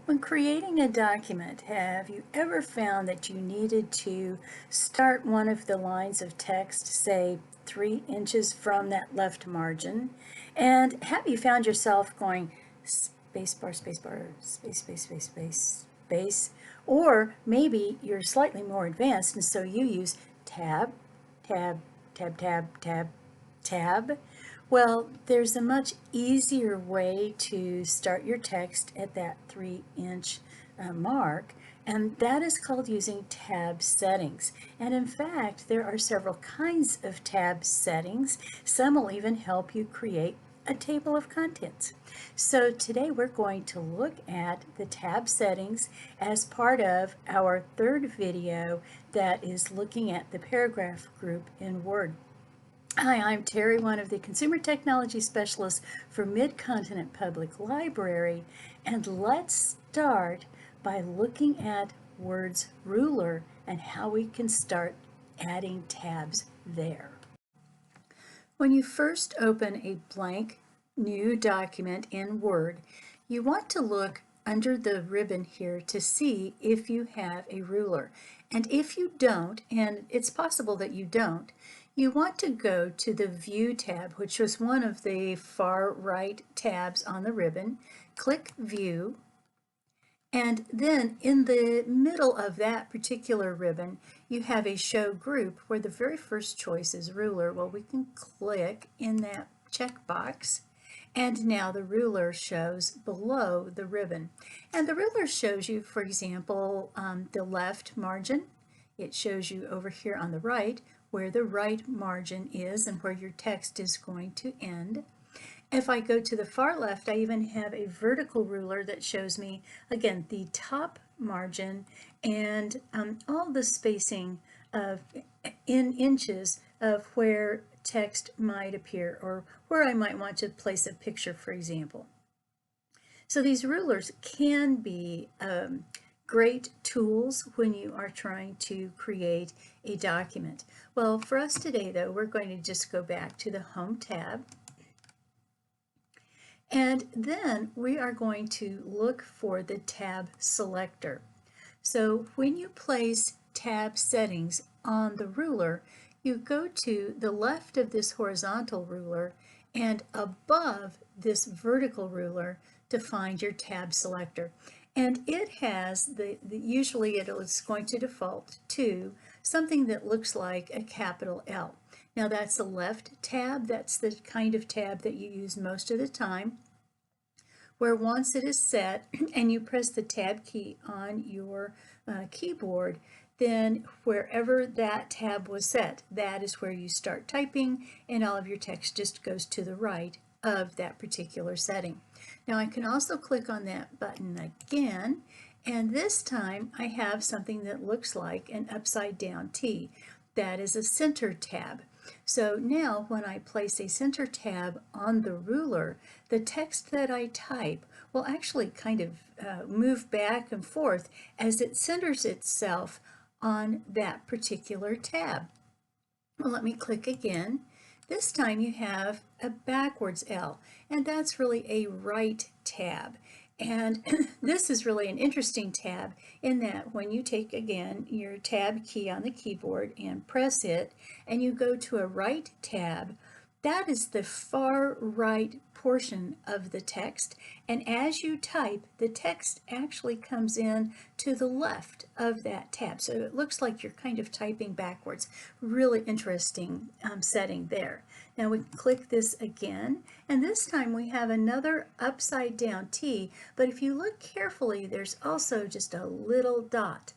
When creating a document, have you ever found that you needed to start one of the lines of text, say 3 inches from that left margin? And have you found yourself going space bar, space bar, space, space, space, space, space? Or maybe you're slightly more advanced and so you use tab, tab, tab, tab, tab, tab. Well, there's a much easier way to start your text at that 3-inch mark, and that is called using tab settings. And in fact, there are several kinds of tab settings. Some will even help you create a table of contents. So today we're going to look at the tab settings as part of our third video that is looking at the paragraph group in Word. Hi, I'm Terry, one of the Consumer Technology Specialists for Mid-Continent Public Library, and let's start by looking at Word's ruler and how we can start adding tabs there. When you first open a blank new document in Word, you want to look under the ribbon here to see if you have a ruler. And if you don't, and it's possible that you don't, you want to go to the View tab, which was one of the far right tabs on the ribbon. Click View, and then in the middle of that particular ribbon, you have a Show Group where the very first choice is Ruler. Well, we can click in that checkbox, and now the ruler shows below the ribbon. And the ruler shows you, for example, the left margin. It shows you over here on the right where the right margin is and where your text is going to end. If I go to the far left, I even have a vertical ruler that shows me, again, the top margin and all the spacing of in inches of where text might appear or where I might want to place a picture, for example. So these rulers can be great tools when you are trying to create a document. Well, for us today, though, we're going to just go back to the Home tab. And then we are going to look for the tab selector. So when you place tab settings on the ruler, you go to the left of this horizontal ruler and above this vertical ruler to find your tab selector. And it has, usually it is going to default to something that looks like a capital L. Now that's the left tab. That's the kind of tab that you use most of the time, where once it is set and you press the tab key on your keyboard, then wherever that tab was set, that is where you start typing, and all of your text just goes to the right of that particular setting. Now I can also click on that button again, and this time I have something that looks like an upside down T. That is a center tab. So now when I place a center tab on the ruler, the text that I type will actually kind of move back and forth as it centers itself on that particular tab. Well, let me click again. This time you have a backwards L, and that's really a right tab. And this is really an interesting tab in that when you take, again, your tab key on the keyboard and press it, and you go to a right tab, that is the far right portion of the text. And as you type, the text actually comes in to the left of that tab. So it looks like you're kind of typing backwards. Really interesting setting there. Now we click this again, and this time we have another upside down T, but if you look carefully, there's also just a little dot.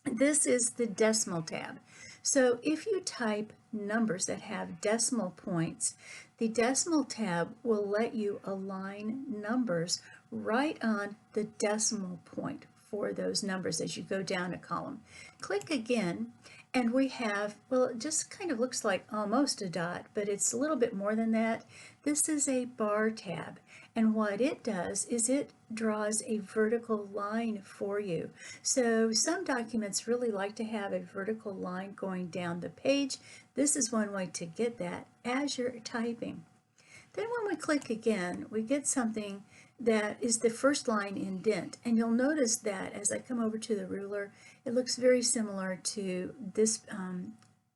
This is the decimal tab. So if you type numbers that have decimal points, the decimal tab will let you align numbers right on the decimal point for those numbers as you go down a column. Click again, and we have, well, it just kind of looks like almost a dot, but it's a little bit more than that. This is a bar tab, and what it does is it draws a vertical line for you. So some documents really like to have a vertical line going down the page. This is one way to get that as you're typing. Then when we click again, we get something that is the first line indent. And you'll notice that as I come over to the ruler, it looks very similar to this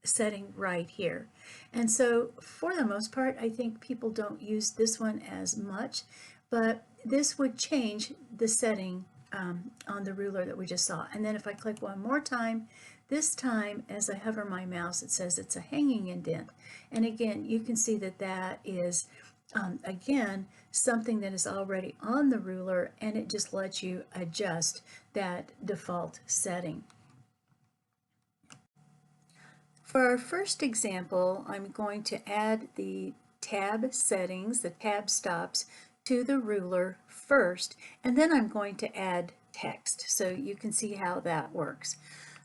setting right here. And so for the most part, I think people don't use this one as much, but this would change the setting on the ruler that we just saw. And then if I click one more time, this time as I hover my mouse, it says it's a hanging indent. And again, you can see that that is again, something that is already on the ruler, and it just lets you adjust that default setting. For our first example, I'm going to add the tab settings, the tab stops, to the ruler first, and then I'm going to add text so you can see how that works.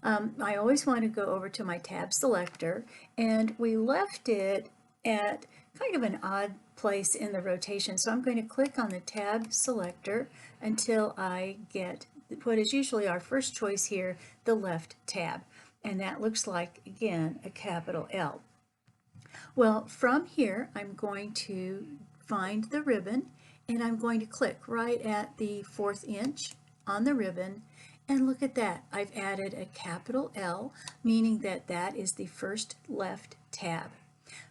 I always want to go over to my tab selector, and we left it at kind of an odd place in the rotation, so I'm going to click on the tab selector until I get what is usually our first choice here, the left tab. And that looks like, again, a capital L. Well, from here, I'm going to find the ribbon, and I'm going to click right at the 4th inch on the ribbon, and look at that. I've added a capital L, meaning that that is the first left tab.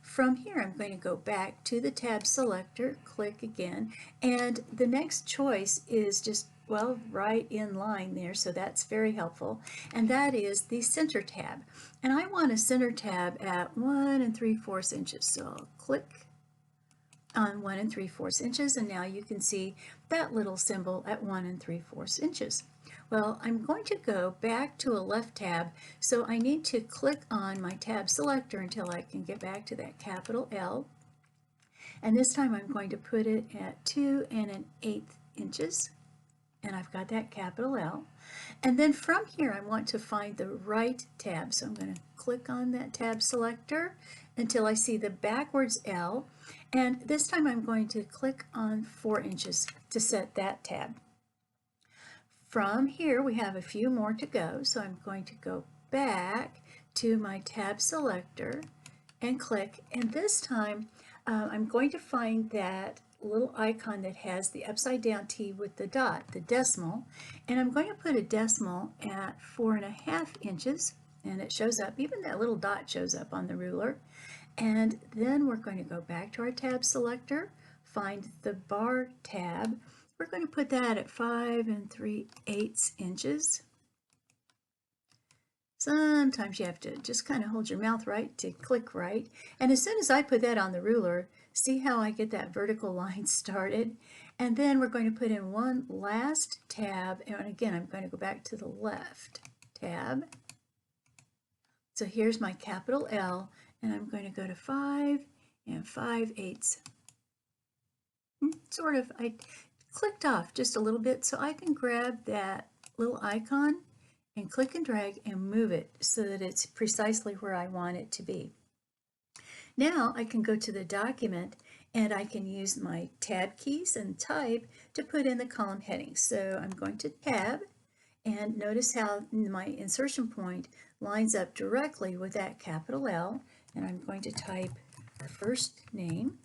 From here, I'm going to go back to the tab selector, click again, and the next choice is just, well, right in line there, so that's very helpful, and that is the center tab. And I want a center tab at 1 3/4 inches, so I'll click on 1 3/4 inches, and now you can see that little symbol at 1 3/4 inches. Well, I'm going to go back to a left tab, so I need to click on my tab selector until I can get back to that capital L. And this time I'm going to put it at 2 1/8 inches, and I've got that capital L. And then from here I want to find the right tab, so I'm going to click on that tab selector until I see the backwards L, and this time I'm going to click on 4 inches to set that tab. From here we have a few more to go, so I'm going to go back to my tab selector and click, and this time I'm going to find that little icon that has the upside down T with the dot, the decimal, and I'm going to put a decimal at 4 1/2 inches, and it shows up, even that little dot shows up on the ruler. And then we're going to go back to our tab selector, find the bar tab. We're going to put that at 5 3/8 inches. Sometimes you have to just kind of hold your mouth right to click right. And as soon as I put that on the ruler, see how I get that vertical line started? And then we're going to put in one last tab. And again, I'm going to go back to the left tab. So here's my capital L, and I'm going to go to 5 5/8. Sort of, I clicked off just a little bit, so I can grab that little icon and click and drag and move it so that it's precisely where I want it to be. Now I can go to the document and I can use my tab keys and type to put in the column headings. So I'm going to tab, and notice how my insertion point lines up directly with that capital L, and I'm going to type the first name,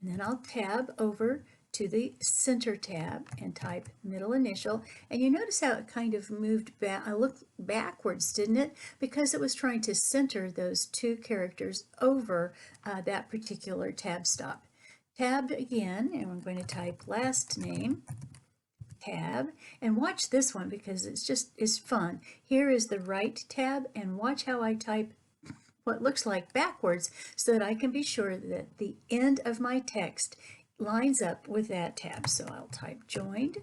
and then I'll tab over to the center tab and type middle initial, and you notice how it kind of moved back. I looked backwards, didn't it? Because it was trying to center those two characters over that particular tab stop. Tab again, and I'm going to type last name, tab, and watch this one because it's fun. Here is the right tab, and watch how I type what looks like backwards so that I can be sure that the end of my text lines up with that tab. So I'll type joined,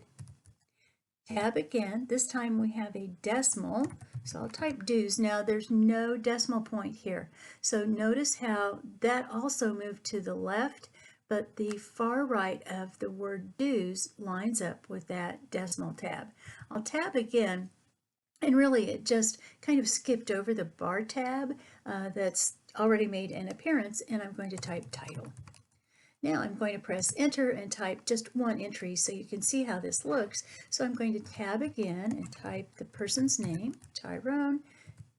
tab again. This time we have a decimal, so I'll type dues. Now there's no decimal point here, so notice how that also moved to the left, but the far right of the word dues lines up with that decimal tab. I'll tab again, and really it just kind of skipped over the bar tab that's already made an appearance, and I'm going to type title. Now I'm going to press enter and type just one entry so you can see how this looks. So I'm going to tab again and type the person's name, Tyrone,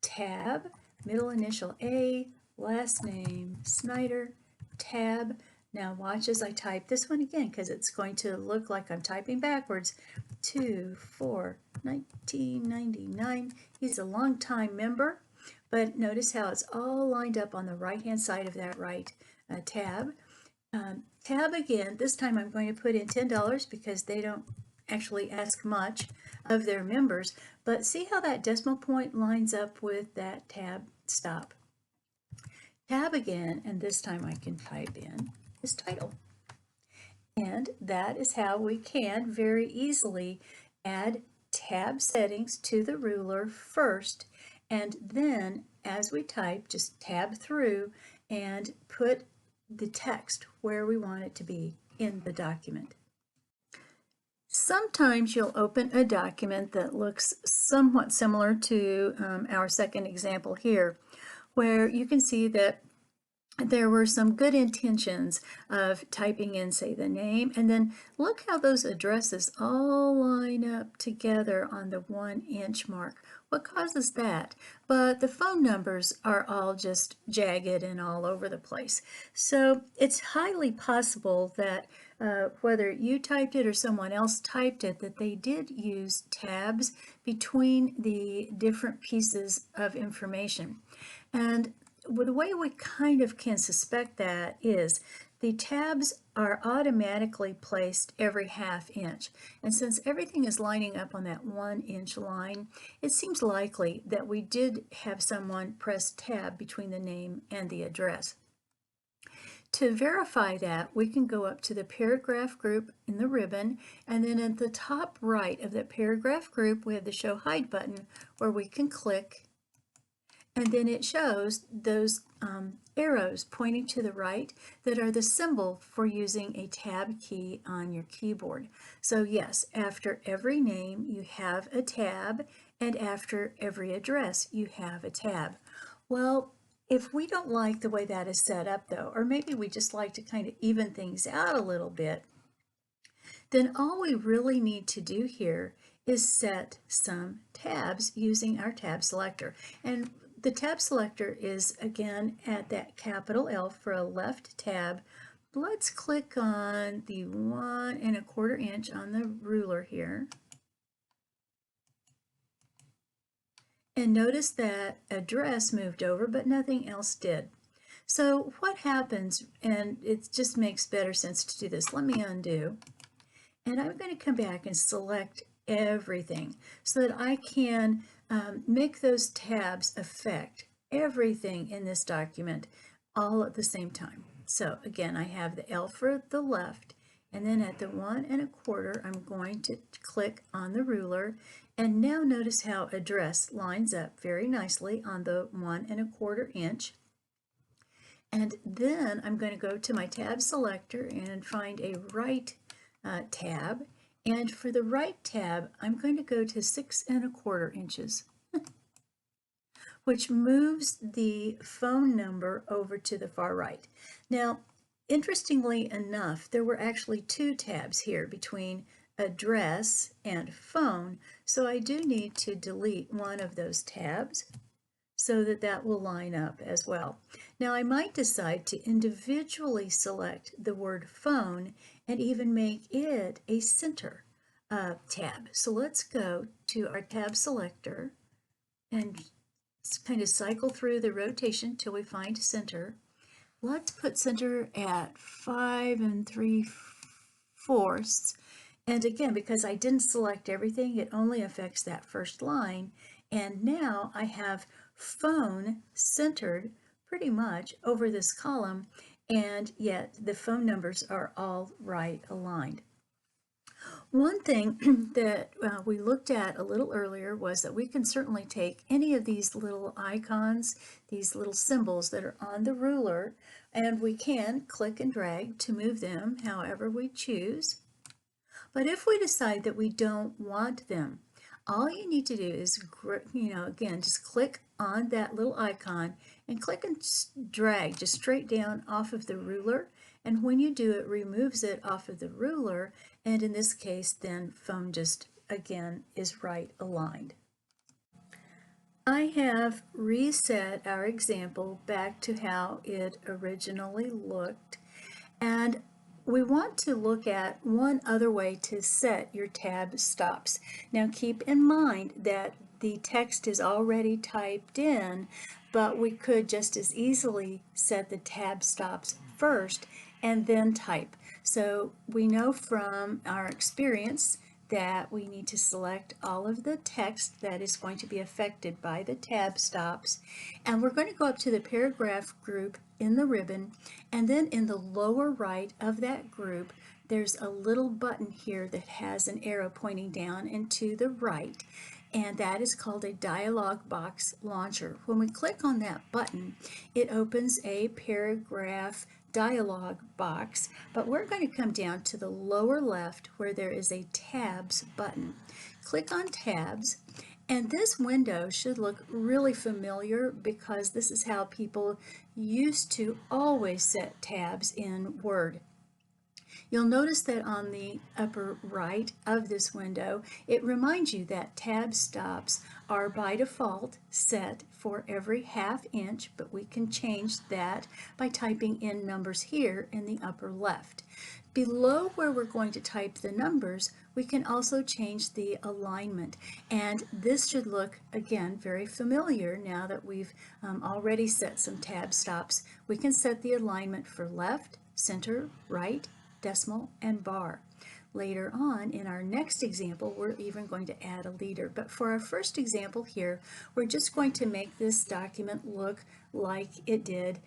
tab, middle initial A, last name, Snyder, tab, Now watch as I type this one again, because it's going to look like I'm typing backwards. 2/4/1999. He's a long-time member, but notice how it's all lined up on the right-hand side of that right tab. Tab again, this time I'm going to put in $10 because they don't actually ask much of their members, but see how that decimal point lines up with that tab stop. Tab again, and this time I can type in his title. And that is how we can very easily add tab settings to the ruler first, and then as we type, just tab through and put the text where we want it to be in the document. Sometimes you'll open a document that looks somewhat similar to our second example here, where you can see that there were some good intentions of typing in, say, the name, and then look how those addresses all line up together on the 1-inch mark. What causes that? But the phone numbers are all just jagged and all over the place. So it's highly possible that whether you typed it or someone else typed it, that they did use tabs between the different pieces of information. And the way we kind of can suspect that is the tabs are automatically placed every 1/2 inch. And since everything is lining up on that 1-inch line, it seems likely that we did have someone press tab between the name and the address. To verify that, we can go up to the paragraph group in the ribbon, and then at the top right of that paragraph group, we have the Show Hide button where we can click, and then it shows those arrows pointing to the right that are the symbol for using a tab key on your keyboard. So yes, after every name you have a tab, and after every address you have a tab. Well, if we don't like the way that is set up though, or maybe we just like to kind of even things out a little bit, then all we really need to do here is set some tabs using our tab selector. And the tab selector is again at that capital L for a left tab. Let's click on the 1 1/4 inch on the ruler here. And notice that address moved over, but nothing else did. So what happens, and it just makes better sense to do this. Let me undo. And I'm going to come back and select everything so that I can make those tabs affect everything in this document all at the same time. So again, I have the L for the left, and then at the 1 1/4, I'm going to click on the ruler, and now notice how address lines up very nicely on the 1 1/4 inch. And then I'm going to go to my tab selector and find a right tab, and for the right tab I'm going to go to 6 1/4 inches, which moves the phone number over to the far right. Now, interestingly enough, there were actually 2 tabs here between address and phone, so I do need to delete one of those tabs so that that will line up as well. Now I might decide to individually select the word phone and even make it a center tab. So let's go to our tab selector and kind of cycle through the rotation till we find center. Let's put center at 5 3/4. And again, because I didn't select everything, it only affects that first line. And now I have phone centered pretty much over this column, and yet the phone numbers are all right aligned. One thing that we looked at a little earlier was that we can certainly take any of these little icons, these little symbols that are on the ruler, and we can click and drag to move them however we choose. But if we decide that we don't want them, all you need to do is, again, just click on that little icon and click and drag just straight down off of the ruler. And when you do, it removes it off of the ruler. And in this case, then phone just, again, is right aligned. I have reset our example back to how it originally looked. And we want to look at one other way to set your tab stops. Now keep in mind that the text is already typed in, but we could just as easily set the tab stops first and then type. So we know from our experience that we need to select all of the text that is going to be affected by the tab stops, and we're going to go up to the paragraph group in the ribbon, and then in the lower right of that group there's a little button here that has an arrow pointing down and to the right, and that is called a dialog box launcher. When we click on that button, it opens a paragraph dialog box, but we're going to come down to the lower left where there is a tabs button. Click on tabs, and this window should look really familiar because this is how people used to always set tabs in Word. You'll notice that on the upper right of this window, it reminds you that tab stops are by default set for every ½ inch, but we can change that by typing in numbers here in the upper left. Below where we're going to type the numbers, we can also change the alignment, and this should look, again, very familiar now that we've already set some tab stops. We can set the alignment for left, center, right, decimal, and bar. Later on in our next example, we're even going to add a leader, but for our first example here, we're just going to make this document look like it did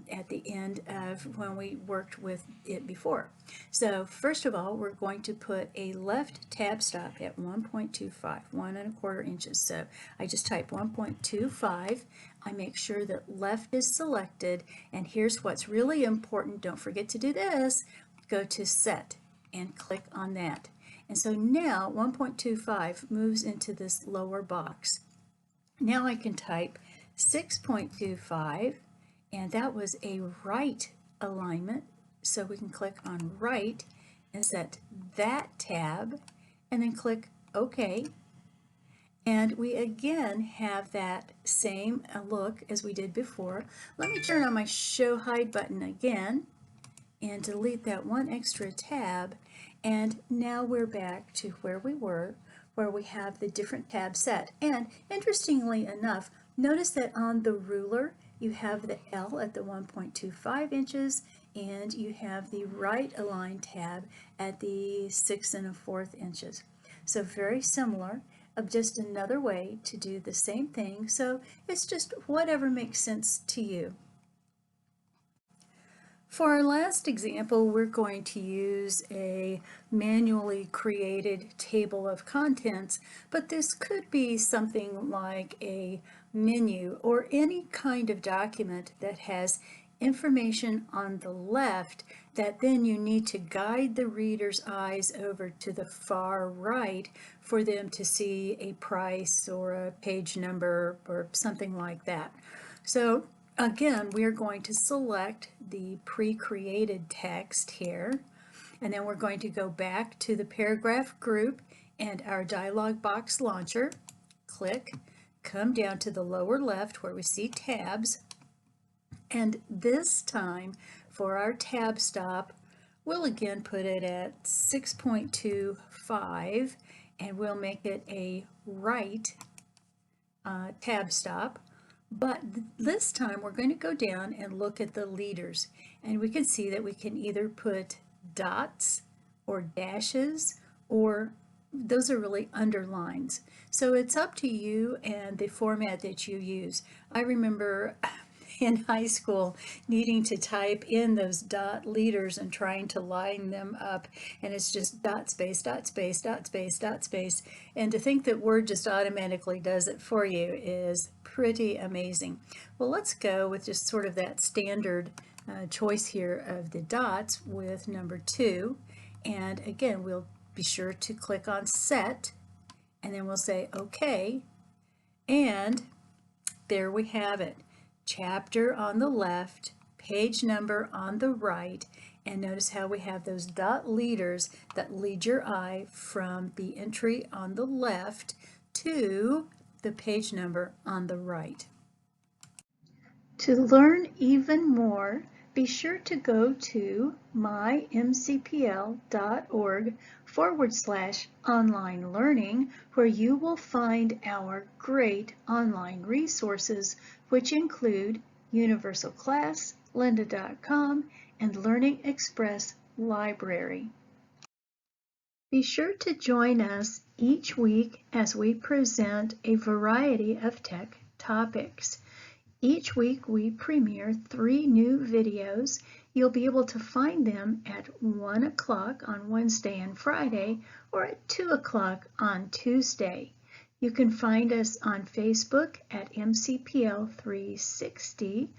at the end of when we worked with it before. So first of all, we're going to put a left tab stop at 1.25, 1¼ inches. So I just type 1.25. I make sure that left is selected, and here's what's really important. Don't forget to do this. Go to set and click on that. And so now 1.25 moves into this lower box. Now I can type 6.25, and that was a right alignment. So we can click on right and set that tab and then click OK. And we again have that same look as we did before. Let me turn on my show hide button again and delete that one extra tab, and now we're back to where we were, where we have the different tabs set. And interestingly enough, notice that on the ruler you have the L at the 1.25 inches, and you have the right align tab at the 6¼ inches. So very similar, of just another way to do the same thing. So it's just whatever makes sense to you. For our last example, we're going to use a manually created table of contents, but this could be something like a menu or any kind of document that has information on the left that then you need to guide the reader's eyes over to the far right for them to see a price or a page number or something like that. So again, we are going to select the pre-created text here, and then we're going to go back to the paragraph group and our dialog box launcher. Click, come down to the lower left where we see tabs, and this time for our tab stop, we'll again put it at 6.25, and we'll make it a right tab stop. But this time we're going to go down and look at the leaders, and we can see that we can either put dots or dashes, or those are really underlines. So it's up to you and the format that you use. I remember in high school needing to type in those dot leaders and trying to line them up, and it's just dot space, dot space, dot space, dot space, and to think that Word just automatically does it for you is pretty amazing. Well, let's go with just sort of that standard choice here of the dots with number 2, and again we'll be sure to click on set, and then we'll say OK, and there we have it. Chapter on the left, page number on the right, and notice how we have those dot leaders that lead your eye from the entry on the left to the page number on the right. To learn even more, be sure to go to mymcpl.org/online learning, where you will find our great online resources, which include Universal Class, lynda.com, and Learning Express Library. Be sure to join us each week as we present a variety of tech topics. Each week we premiere 3 new videos. You'll be able to find them at 1 o'clock on Wednesday and Friday, or at 2 o'clock on Tuesday. You can find us on Facebook at MCPL 360,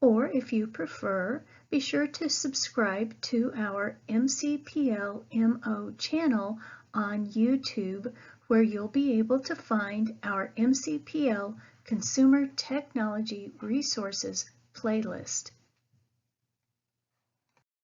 or if you prefer, be sure to subscribe to our MCPL MO channel on YouTube, where you'll be able to find our MCPL Consumer Technology Resources playlist.